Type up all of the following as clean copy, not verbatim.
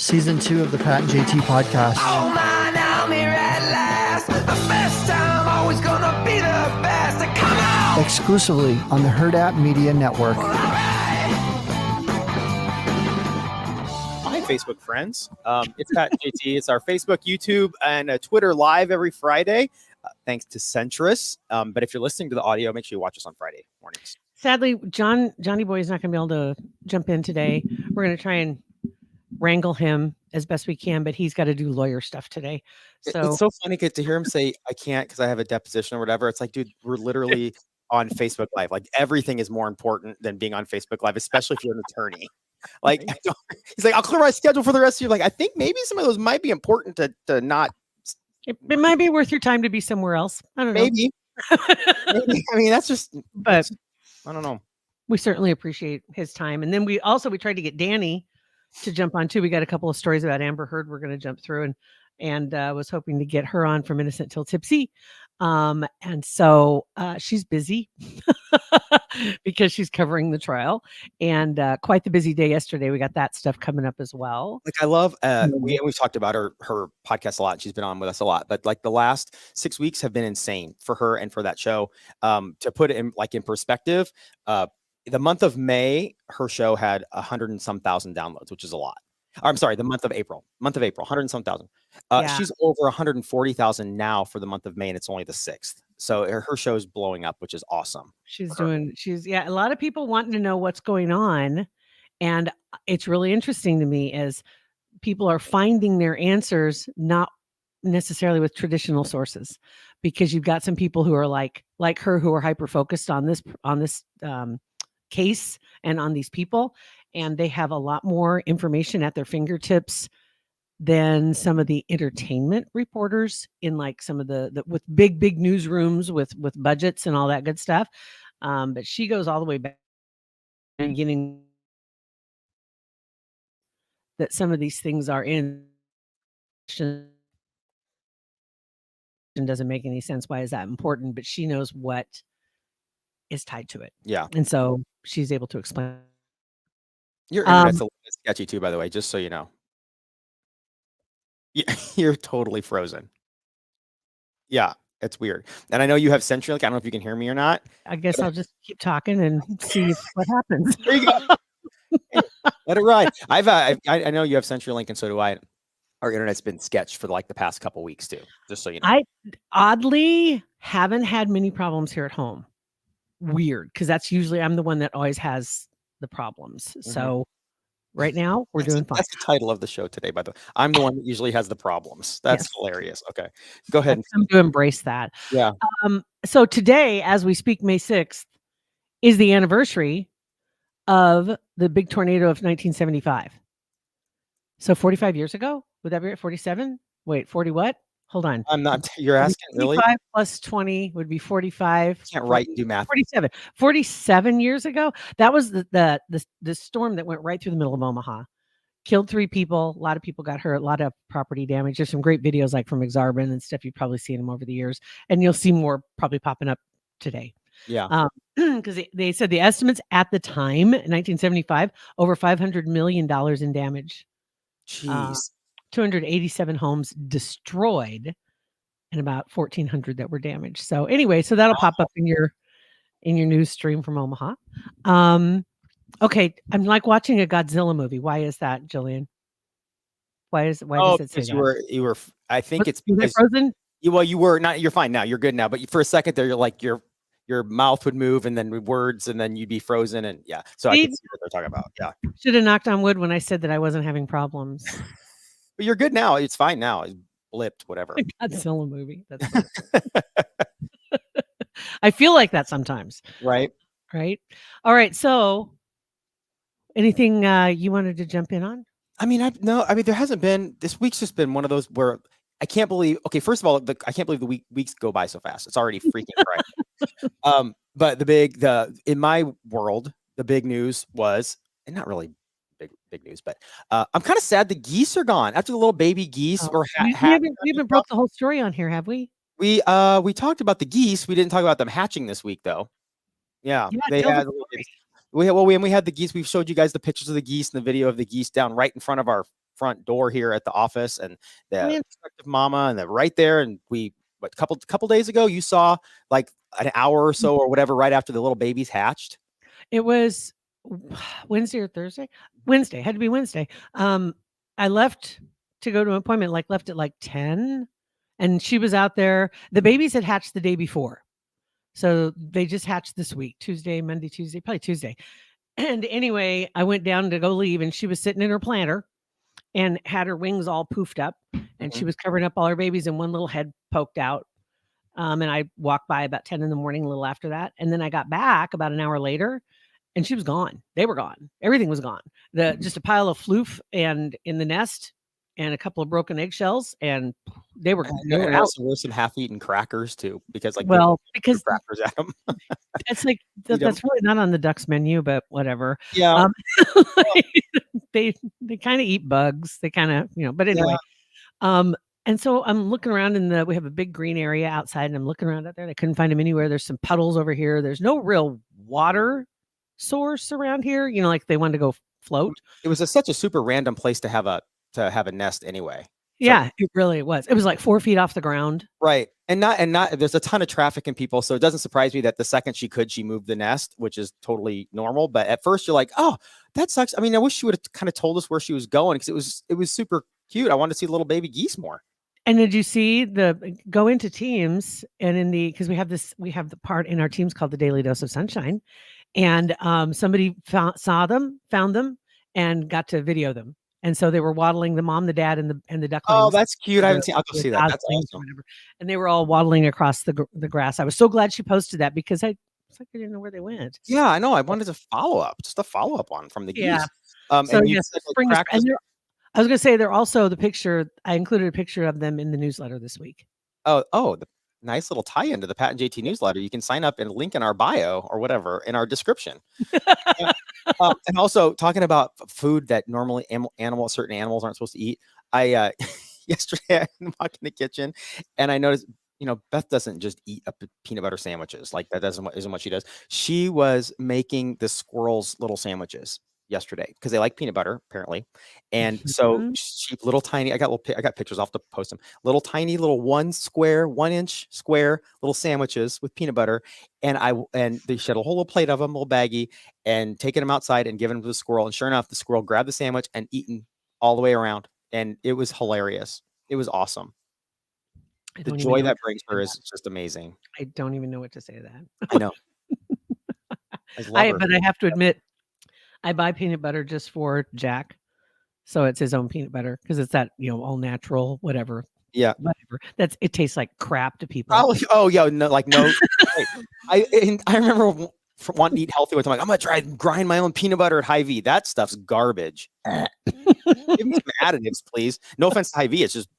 Season 2 of the Pat and JT podcast. Oh man, I'm here at last. The best time, always gonna be the best. Come on! Exclusively on the Herd App Media Network. Hi, Facebook friends. It's Pat and JT. It's our Facebook, YouTube, and Twitter live every Friday, thanks to Centrus. But if you're listening to the audio, make sure you watch us on Friday mornings. Sadly, Johnny Boy is not going to be able to jump in today. We're going to try and wrangle him as best we can, but he's got to do lawyer stuff today. So It's so funny to hear him say, I can't because I have a deposition or whatever. It's like, dude, we're literally on Facebook Live. Like, everything is more important than being on Facebook Live, especially if you're an attorney. Like, he's like, I'll clear my schedule for the rest of you. Like, I think maybe some of those might be important to not. it might be worth your time to be somewhere else. I don't know. Maybe. Maybe. I mean, that's just, But I don't know. we certainly appreciate his time. And then we tried to get Danny to jump on too. We got a couple of stories about Amber Heard we're going to jump through, and was hoping to get her on from Innocent Till Tipsy. And so she's busy because she's covering the trial, and quite the busy day yesterday. We got that stuff coming up as well. Like, I love we've talked about her podcast a lot. She's been on with us a lot, but like the last 6 weeks have been insane for her and for that show. To put it in perspective, the month of May, her show had 100 and some thousand downloads, which is a lot. I'm sorry, the month of April, 100 and some thousand. She's over 140,000 now for the month of May, and it's only the 6th. So her show is blowing up, which is awesome. A lot of people wanting to know what's going on. And it's really interesting to me as people are finding their answers, not necessarily with traditional sources, because you've got some people who are like her, who are hyper focused on this case and on these people, and they have a lot more information at their fingertips than some of the entertainment reporters in like some of the with big newsrooms with budgets and all that good stuff. But she goes all the way back and getting that some of these things are in doesn't make any sense. Why is that important? But she knows what is tied to it. Yeah. And so she's able to explain. Your internet's a little bit sketchy too, by the way, just so you know. Yeah, you're totally frozen. Yeah, it's weird. And I know you have CenturyLink. I don't know if you can hear me or not. I guess I'll just keep talking and see what happens. There you go. Let it ride. I know you have CenturyLink, and so do I. Our internet's been sketched for like the past couple weeks too, just so you know. I oddly haven't had many problems here at home. Weird, because that's usually I'm the one that always has the problems. Mm-hmm. So right now we're doing fine. That's the title of the show today, by the way. I'm the one that usually has the problems. That's hilarious. Okay, go ahead. I'm to embrace that. Yeah. So today, as we speak, May 6th, is the anniversary of the big tornado of 1975. So 45 years ago, would that be right? 47? Wait, 40 what? Hold on. I'm not. You're asking really? 45 plus 20 would be 45. Can't write and do math. 47. 47 years ago. That was the storm that went right through the middle of Omaha. Killed 3 people. A lot of people got hurt. A lot of property damage. There's some great videos like from Exarban and stuff. You've probably seen them over the years, and you'll see more probably popping up today. Yeah. Because they said the estimates at the time, in 1975, over $500 million in damage. Jeez. 287 homes destroyed and about 1,400 that were damaged. So anyway, so that'll pop up in your news stream from Omaha. Okay, I'm like watching a Godzilla movie. Why is that, Jillian? Why does it say that? You were. I think it's because frozen. You were not. You're fine now. You're good now. But for a second there, you're like your mouth would move and then words and then you'd be frozen and yeah. So I can see what they're talking about. Yeah. Should have knocked on wood when I said that I wasn't having problems. But you're good now. It's fine now. It's blipped, whatever. Godzilla movie. That's I feel like that sometimes. Right. All right. So anything you wanted to jump in on? I mean, there hasn't been. This week's just been one of those where I can't believe. Okay, first of all, I can't believe the weeks go by so fast. It's already freaking right. But in my world, the big news was, and not really big news, but I'm kind of sad the geese are gone after the little baby geese. We haven't broke the whole story on here, have we? We talked about the geese. We didn't talk about them hatching this week, though. Yeah, they had. We had the geese. We showed you guys the pictures of the geese and the video of the geese down right in front of our front door here at the office, and the Man. prospective mama, and right there. And we, what, couple days ago, you saw like an hour or so or whatever right after the little babies hatched. It was Wednesday or Thursday. Wednesday, had to be Wednesday. I left to go to an appointment, like left at like 10, and she was out there. The babies had hatched the day before. So they just hatched this week, Tuesday, Monday, Tuesday, probably Tuesday. And anyway, I went down to go leave, and she was sitting in her planter and had her wings all poofed up, and she was covering up all her babies, and one little head poked out. And I walked by about 10 in the morning, a little after that. And then I got back about an hour later, and she was gone. They were gone. Everything was gone. Just a pile of floof and in the nest, and a couple of broken eggshells, and they were gone. They were And out. also there's some half-eaten crackers too, because like Well, people threw because crackers at them. it's like Eat 'em. that's really not on the ducks menu, but whatever. Yeah. Um, they kind of eat bugs. They kind of, but anyway. And so I'm looking around we have a big green area outside, and I'm looking around out there, and I couldn't find them anywhere. There's some puddles over here. There's no real water source around here, like they wanted to go float. It was such a super random place to have a nest anyway. Yeah, it really was. It was like 4 feet off the ground. Right. And not there's a ton of traffic and people. So it doesn't surprise me that the second she moved the nest, which is totally normal. But at first you're like, oh, that sucks. I mean, I wish she would have kind of told us where she was going, because it was super cute. I wanted to see little baby geese more. And did you see go into Teams, and because we have the part in our Teams called the Daily Dose of Sunshine, and somebody found them and got to video them. And so they were waddling, the mom, the dad, and the ducklings. Oh, that's cute. I haven't seen. I'll go see that. That's awesome. And they were all waddling across the grass. I was so glad she posted that, because I didn't know where they went. Yeah, I know. I wanted to just a follow up on from the geese. Yeah. So and yes, spring is, and I was going to say they're also the picture. I included a picture of them in the newsletter this week. Oh, the nice little tie-in to the Pat and JT newsletter. You can sign up and link in our bio or whatever in our description. And also talking about food that normally certain animals aren't supposed to eat. I yesterday I walked in the kitchen and I noticed, Beth doesn't just eat up peanut butter sandwiches. Like that isn't what she does. She was making the squirrels little sandwiches yesterday because they like peanut butter apparently, and so she little tiny. I got pictures. I'll have to post them. Little tiny little 1 inch square little sandwiches with peanut butter, and she had a whole plate of them, little baggie, and taking them outside and giving them to the squirrel. And sure enough, the squirrel grabbed the sandwich and eaten all the way around, and it was hilarious. It was awesome. The joy that brings her is just amazing. I don't even know what to say to that. I know. But I have to admit, I buy peanut butter just for Jack. So it's his own peanut butter because it's that, all natural, whatever. Yeah. Whatever. It tastes like crap to people. Probably. Oh, yeah. No, like no. I remember wanting to eat healthy with. I'm like, I'm going to try and grind my own peanut butter at Hy-Vee. That stuff's garbage. Give me some additives, please. No offense to Hy-Vee. It's just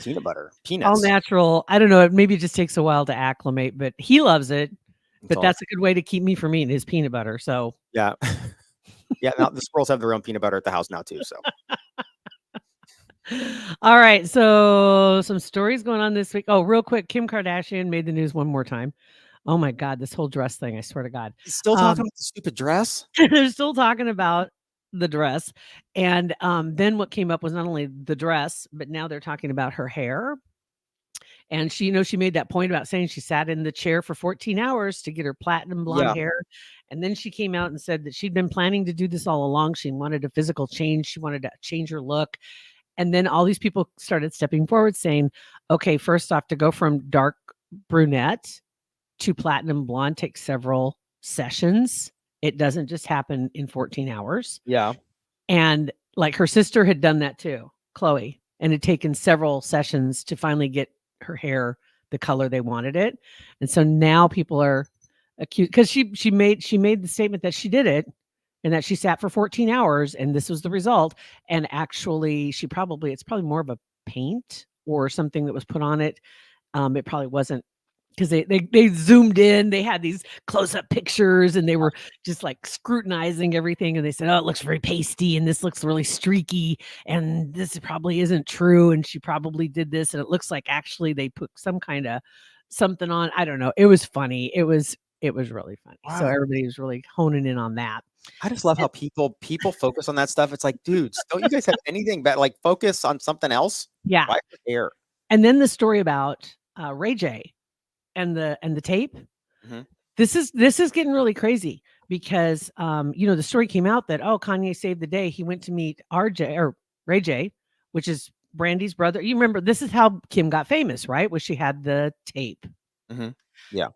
peanut butter, peanuts. All natural. I don't know. Maybe it just takes a while to acclimate, but he loves it. But that's a good way to keep me from eating his peanut butter. So yeah. Yeah. Now the squirrels have their own peanut butter at the house now too. So. All right. So some stories going on this week. Oh, real quick. Kim Kardashian made the news one more time. Oh my God. This whole dress thing. I swear to God. Still talking about the stupid dress. They're still talking about the dress. And then what came up was not only the dress, but now they're talking about her hair. And she, she made that point about saying she sat in the chair for 14 hours to get her platinum blonde hair. And then she came out and said that she'd been planning to do this all along. She wanted a physical change. She wanted to change her look. And then all these people started stepping forward saying, okay, first off, to go from dark brunette to platinum blonde takes several sessions. It doesn't just happen in 14 hours. Yeah. And like her sister had done that too, Chloe, and had taken several sessions to finally get her hair the color they wanted it. And so now people are accused because she made the statement that she did it and that she sat for 14 hours and this was the result. And actually it's probably more of a paint or something that was put on it. It probably wasn't, because they zoomed in, they had these close-up pictures and they were just like scrutinizing everything. And they said, oh, it looks very pasty and this looks really streaky and this probably isn't true. And she probably did this. And it looks like actually they put some kind of something on. I don't know. It was funny. It was really funny. Wow. So everybody was really honing in on that. I just love how people focus on that stuff. It's like, dudes, don't you guys have anything but like focus on something else? Yeah. Why care? And then the story about Ray J and the tape. Mhm. This is getting really crazy because the story came out that Kanye saved the day. He went to meet RJ or Ray J, which is Brandy's brother. You remember this is how Kim got famous, right? Was she had the tape. Mhm. Yeah.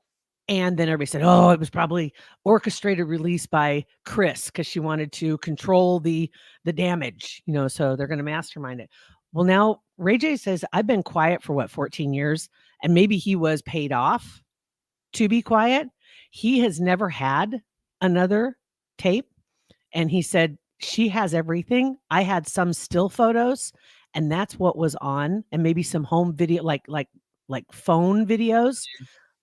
And then everybody said, oh, it was probably orchestrated release by Chris because she wanted to control the damage, so they're going to mastermind it. Well, now Ray J says, I've been quiet for 14 years, and maybe he was paid off to be quiet. He has never had another tape. And he said, she has everything. I had some still photos, and that's what was on, and maybe some home video, like phone videos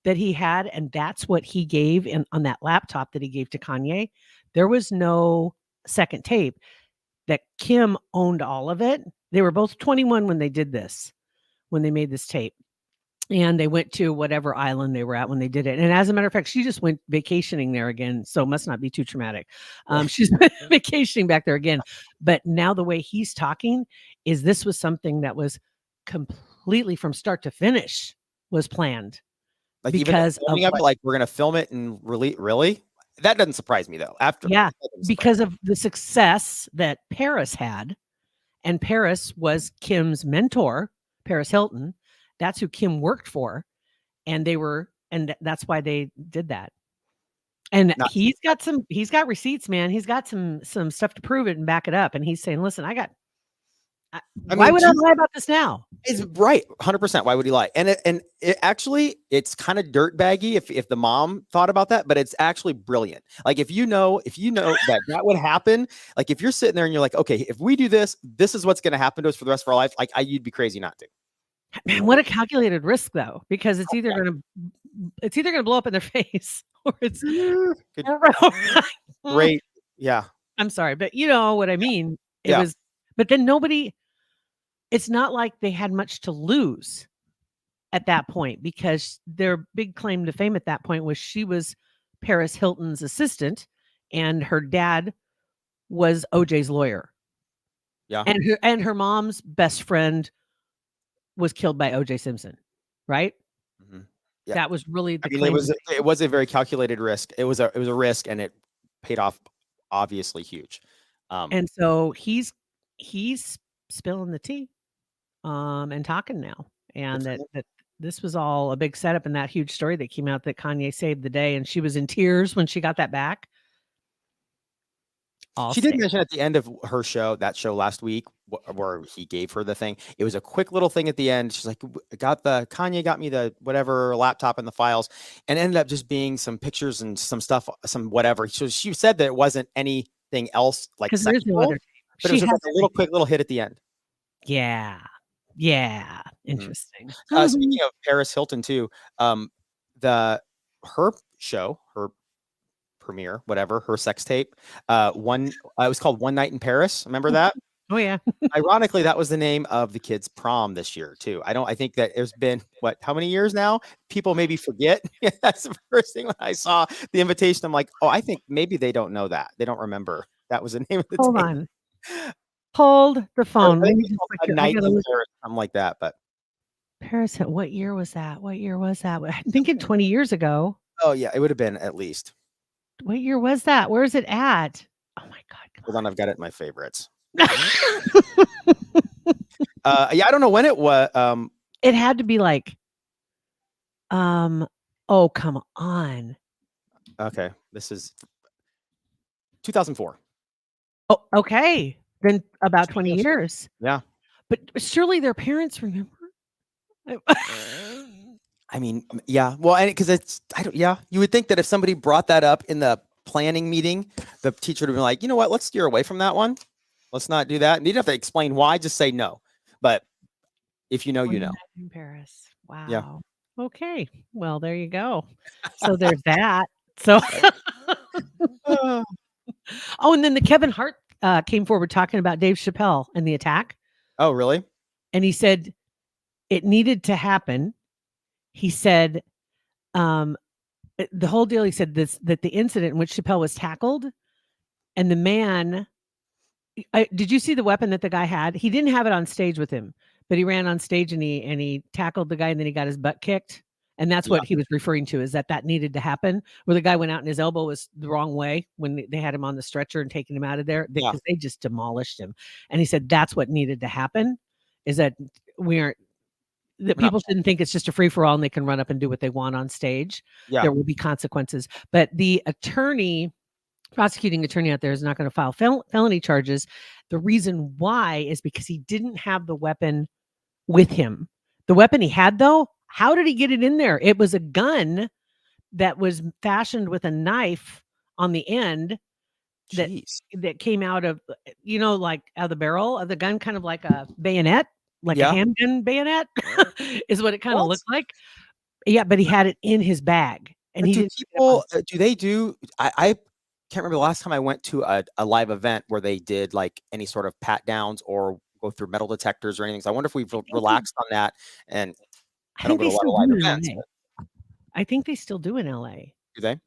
that he had, and that's what he gave on that laptop that he gave to Kanye. There was no second tape. That Kim owned all of it. They were both 21 when they did this, when they made this tape. And they went to whatever island they were at when they did it. And as a matter of fact, she just went vacationing there again. So it must not be too traumatic. She's vacationing back there again. But now the way he's talking is this was something that was completely from start to finish was planned. Like Because even filming of it, like we're gonna film it and really that doesn't surprise me though. Because of the success that Paris had, and Paris was Kim's mentor, Paris Hilton. That's who Kim worked for, and that's why they did that. And he's got receipts, man. He's got some stuff to prove it and back it up. And he's saying, listen, why would I lie about this now? It's right. 100%. Why would he lie? And it actually, it's kind of dirtbaggy if the mom thought about that, but it's actually brilliant. Like if you know that would happen, like if you're sitting there and you're like, okay, if we do this, this is what's going to happen to us for the rest of our life. Like you'd be crazy not to. Man, what a calculated risk though, because it's either going to blow up in their face or it's great. Yeah. I'm sorry, but you know what I mean? It was, but then it's not like they had much to lose at that point because their big claim to fame at that point was she was Paris Hilton's assistant and her dad was OJ's lawyer. Yeah. And her mom's best friend was killed by OJ Simpson, right? Mm-hmm. Yeah. That was really the claim. It was a very calculated risk. It was a risk and it paid off obviously huge. And so he's spilling the tea and talking now. And that this was all a big setup in that huge story that came out that Kanye saved the day and she was in tears when she got that back. She did mention at the end of her show, that show last week, where he gave her the thing. It was a quick little thing at the end. She's like, Kanye got me the whatever laptop and the files, and ended up just being some pictures and some stuff, some whatever. So she said that it wasn't anything else like sexual, but it was a little hit at the end. Yeah. Interesting. Speaking of Paris Hilton too, her show, her premiere, whatever, her sex tape, it was called One Night in Paris. Remember that? Oh yeah. Ironically, that was the name of the kids' prom this year too. I think that it's been how many years now? People maybe forget. That's the first thing when I saw the invitation. I'm like, oh, I think maybe they don't know that. They don't remember that was the name of the Hold tape. on. Hold the phone. A night in Paris, something like that. But Paris, what year was that? I'm thinking 20 years ago. Oh yeah, it would have been at least. What year was that? Where is it at? Oh my God. Hold on, I've got it in my favorites. I don't know when it was. It had to be like, oh, come on. Okay, this is 2004. Oh, okay. Then about 20 years. Yeah. But surely their parents remember. I mean, yeah. Well, and because you would think that if somebody brought that up in the planning meeting, the teacher would have been like, you know what, let's steer away from that one. Let's not do that. And you don't have to explain why, just say no. But if you know, you know. In Paris. Wow. Yeah. Okay. Well, there you go. So there's that. So oh, and then the Kevin Hart came forward talking about Dave Chappelle and the attack. Oh, really? And he said it needed to happen. He said the whole deal, he said that the incident in which Chappelle was tackled And the man, did you see the weapon that the guy had? He didn't have it on stage with him, but he ran on stage and he tackled the guy and then he got his butt kicked. And that's Yeah. what he was referring to, is that needed to happen, where the guy went out and his elbow was the wrong way when they had him on the stretcher and taking him out of there, because they just demolished him. And he said that's what needed to happen, is that people shouldn't think it's just a free for all and they can run up and do what they want on stage. Yeah. There will be consequences. But the prosecuting attorney out there is not going to file felony charges. The reason why is because he didn't have the weapon with him. The weapon he had, though, how did he get it in there? It was a gun that was fashioned with a knife on the end that came out of, like out of the barrel of the gun, kind of like a bayonet, like a handgun bayonet is what it kind of looked like. Yeah, but he had it in his bag. And he I can't remember the last time I went to a live event where they did like any sort of pat downs or go through metal detectors or anything. So I wonder if we've relaxed on that. And I don't go to a lot of live events. I think they still do in LA. Do they?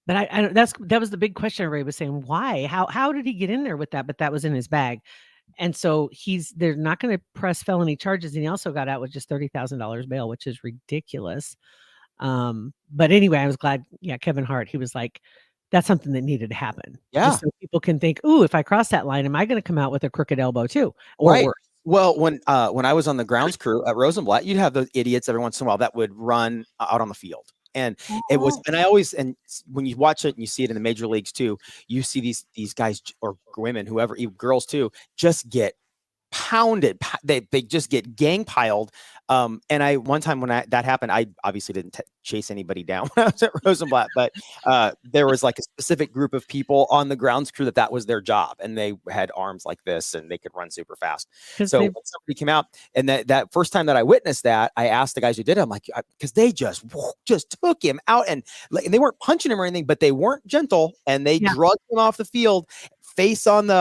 But I that was the big question everybody was saying. Why? How did he get in there with that? But that was in his bag. And so they're not going to press felony charges. And he also got out with just $30,000 bail, which is ridiculous. But anyway, I was glad. Yeah, Kevin Hart, he was like, that's something that needed to happen. Yeah. Just so people can think, ooh, if I cross that line, am I going to come out with a crooked elbow too? Or worse? Well, when I was on the grounds crew at Rosenblatt, you'd have those idiots every once in a while that would run out on the field. And it was, and when you watch it and you see it in the major leagues too, you see these guys or women, whoever, even girls too, just get pounded. They just get gang piled. And one time when that happened, I obviously didn't chase anybody down when I was at Rosenblatt, but there was like a specific group of people on the grounds crew that was their job, and they had arms like this and they could run super fast. So when somebody came out, and that first time that I witnessed that, I asked the guys who did it, I'm like, because they just took him out, and they weren't punching him or anything, but they weren't gentle, and they drugged him off the field, face on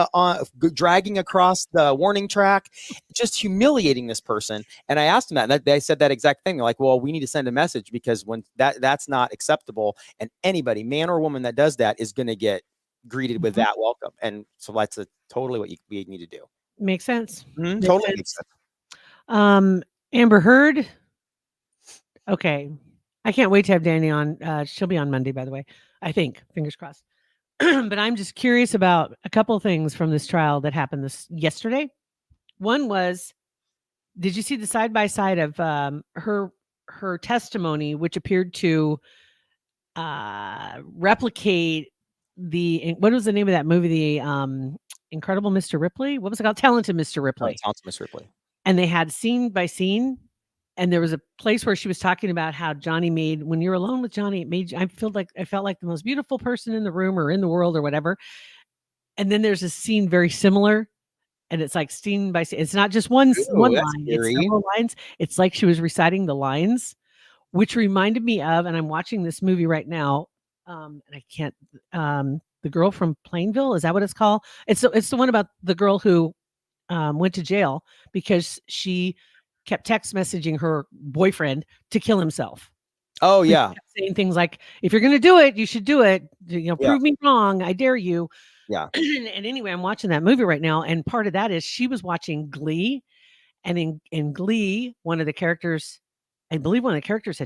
dragging across the warning track, just humiliating this person. And I asked them that, and they said that exact thing. They're like, well, we need to send a message, because when that's not acceptable, and anybody, man or woman, that does that is going to get greeted with that welcome. And so that's totally what we need to do. Makes sense. Mm-hmm. Totally makes sense. Amber Heard. Okay. I can't wait to have Danny on. She'll be on Monday, by the way, I think, fingers crossed. But I'm just curious about a couple of things from this trial that happened yesterday. One was, did you see the side-by-side of her testimony, which appeared to replicate what was the name of that movie? The Incredible Mr. Ripley? What was it called? Talented Mr. Ripley. Talented Mr. Ripley. And they had scene by scene. And there was a place where she was talking about how Johnny when you're alone with Johnny, I felt like the most beautiful person in the room or in the world or whatever. And then there's a scene very similar, and it's like scene by scene. It's not just one line, it's several lines. It's like she was reciting the lines, which reminded me of, and I'm watching this movie right now. And I can't, The Girl from Plainville, is that what it's called? It's the one about the girl who went to jail because she kept text messaging her boyfriend to kill himself. Oh yeah. Saying things like, if you're going to do it, you should do it. Prove me wrong. I dare you. Yeah. And anyway, I'm watching that movie right now. And part of that is she was watching Glee. And in Glee, one of the characters had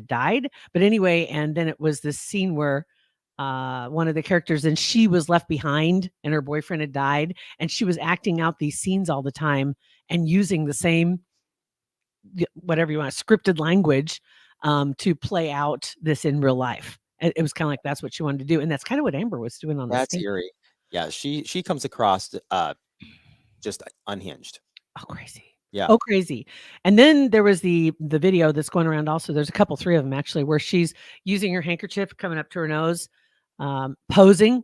died. But anyway, and then it was this scene where one of the characters, and she was left behind and her boyfriend had died. And she was acting out these scenes all the time and using the same, whatever you want, scripted language to play out this in real life. It was kind of like that's what she wanted to do, and that's kind of what Amber was doing on this. That's eerie. Yeah, she comes across just unhinged. Oh, crazy. Yeah. Oh, crazy. And then there was the video that's going around also. There's three of them actually, where she's using her handkerchief coming up to her nose, posing.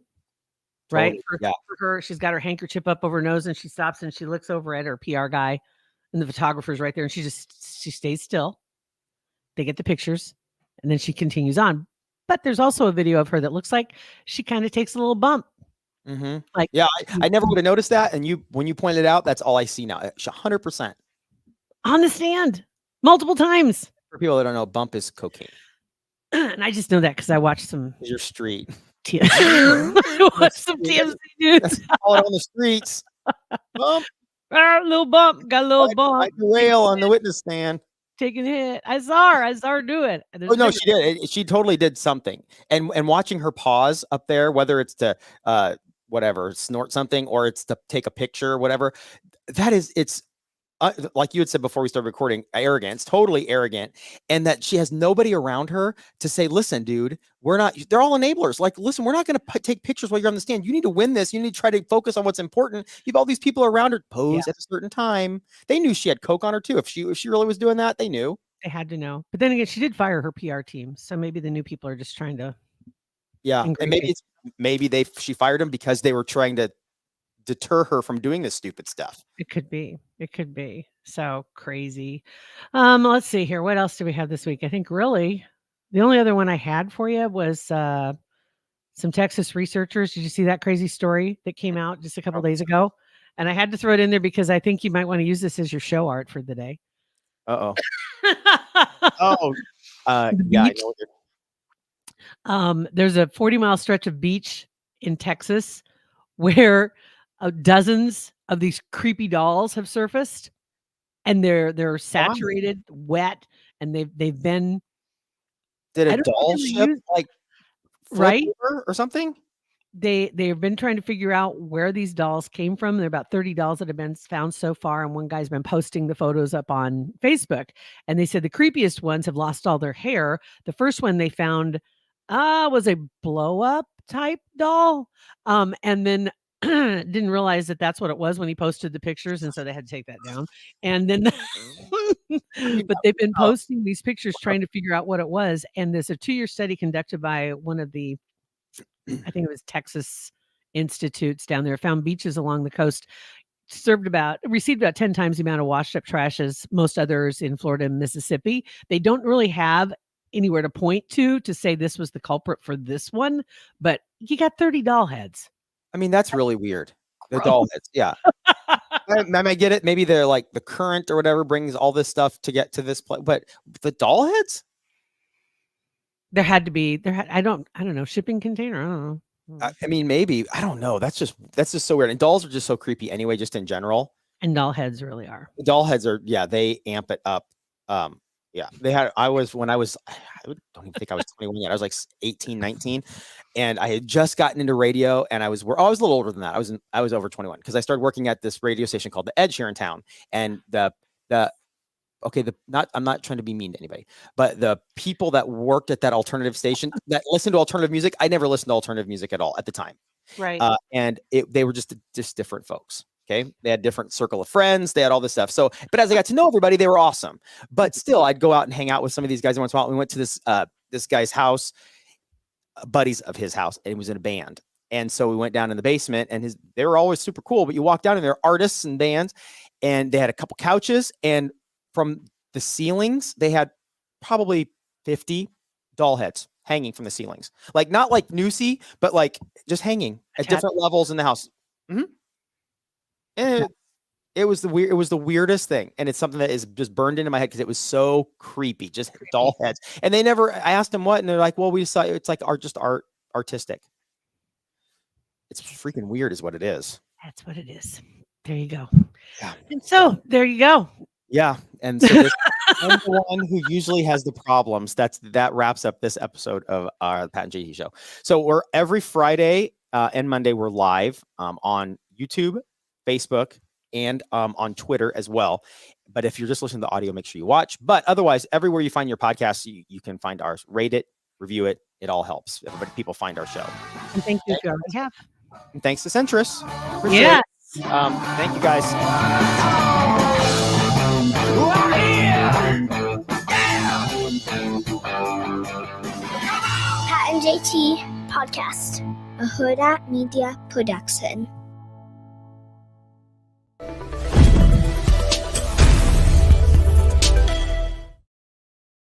Right. Totally. For her, she's got her handkerchief up over her nose, and she stops and she looks over at her PR guy. And the photographer's right there, and she stays still. They get the pictures, and then she continues on. But there's also a video of her that looks like she kind of takes a little bump. Mm-hmm. Like, yeah, I never would have noticed that. And when you pointed it out, that's all I see now. 100%. On the stand, multiple times. For people that don't know, bump is cocaine. And I just know that because I watched some. Your street. What's some TMZ news? All on the streets. Bump, Little bump. Got a little bump. like the whale on the witness stand. Taking a hit. I saw her do it. Oh no, she did. She totally did something. And watching her pause up there, whether it's to whatever, snort something or it's to take a picture or whatever, it's like you had said before we started recording, arrogance, totally arrogant, and that she has nobody around her to say, listen, dude, they're all enablers. Like, listen, we're not going to take pictures while you're on the stand. You need to win this. You need to try to focus on what's important. You have all these people around her pose at a certain time. They knew she had coke on her too. If she really was doing that, they knew. They had to know. But then again, she did fire her PR team. So maybe the new people are just trying to. Yeah. And maybe she fired him because they were trying to deter her from doing this stupid stuff. It could be. So crazy. Let's see here. What else do we have this week? I think really the only other one I had for you was some Texas researchers. Did you see that crazy story that came out just a couple days ago? And I had to throw it in there because I think you might want to use this as your show art for the day. Yeah. I know there's a 40-mile stretch of beach in Texas where dozens of these creepy dolls have surfaced, and they're saturated, wet, and they've been. Did a doll ship like right or something? They've been trying to figure out where these dolls came from. There are about 30 dolls that have been found so far, and one guy's been posting the photos up on Facebook. And they said the creepiest ones have lost all their hair. The first one they found was a blow up type doll, and then didn't realize that that's what it was when he posted the pictures, and so they had to take that down. And then but they've been posting these pictures trying to figure out what it was. And there's a 2-year study conducted by one of the, I think it was Texas institutes down there, found beaches along the coast, received about 10 times the amount of washed up trash as most others in Florida and Mississippi. They don't really have anywhere to point to say this was the culprit for this one, but you got 30 doll heads. I mean, that's really weird. The doll heads. Yeah. I get it. Maybe they're like the current or whatever brings all this stuff to get to this place, but the doll heads? There had to be, I don't know, shipping container. I don't know. I mean, maybe, I don't know. That's just so weird. And dolls are just so creepy anyway, just in general. And doll heads really are. The doll heads are, they amp it up. Yeah, I don't even think I was 21 yet. I was like 18, 19. And I had just gotten into radio, and I was a little older than that. I was over 21 because I started working at this radio station called The Edge here in town. And I'm not trying to be mean to anybody, but the people that worked at that alternative station that listened to alternative music, I never listened to alternative music at all at the time. Right. And they were just different folks. Okay. They had different circle of friends. They had all this stuff. So, but as I got to know everybody, they were awesome. But still, I'd go out and hang out with some of these guys once in a while. We went to this guy's house, buddies of his house, and he was in a band. And so we went down in the basement, and they were always super cool. But you walk down, and they're artists and bands, and they had a couple couches, and from the ceilings, they had probably 50 doll heads hanging from the ceilings, like not like Noosey, but like just hanging at different levels in the house. Mm-hmm. And it was the weirdest thing. And it's something that is just burned into my head because it was so creepy, just doll heads. And I asked them what, and they're like, well, we decided it's like artistic. It's freaking weird is what it is. That's what it is. There you go. Yeah. And so there you go. Yeah. And so I'm the one who usually has the problems. That wraps up this episode of our Pat and JT show. So we're every Friday and Monday, we're live on YouTube, Facebook, and on Twitter as well. But if you're just listening to the audio, make sure you watch. But otherwise, everywhere you find your podcasts, you can find ours. Rate it, review it. It all helps. People find our show. And thank you if you already have. And thanks to Centris. Appreciate it. Thank you guys. Pat and JT Podcast, a Huda Media Production.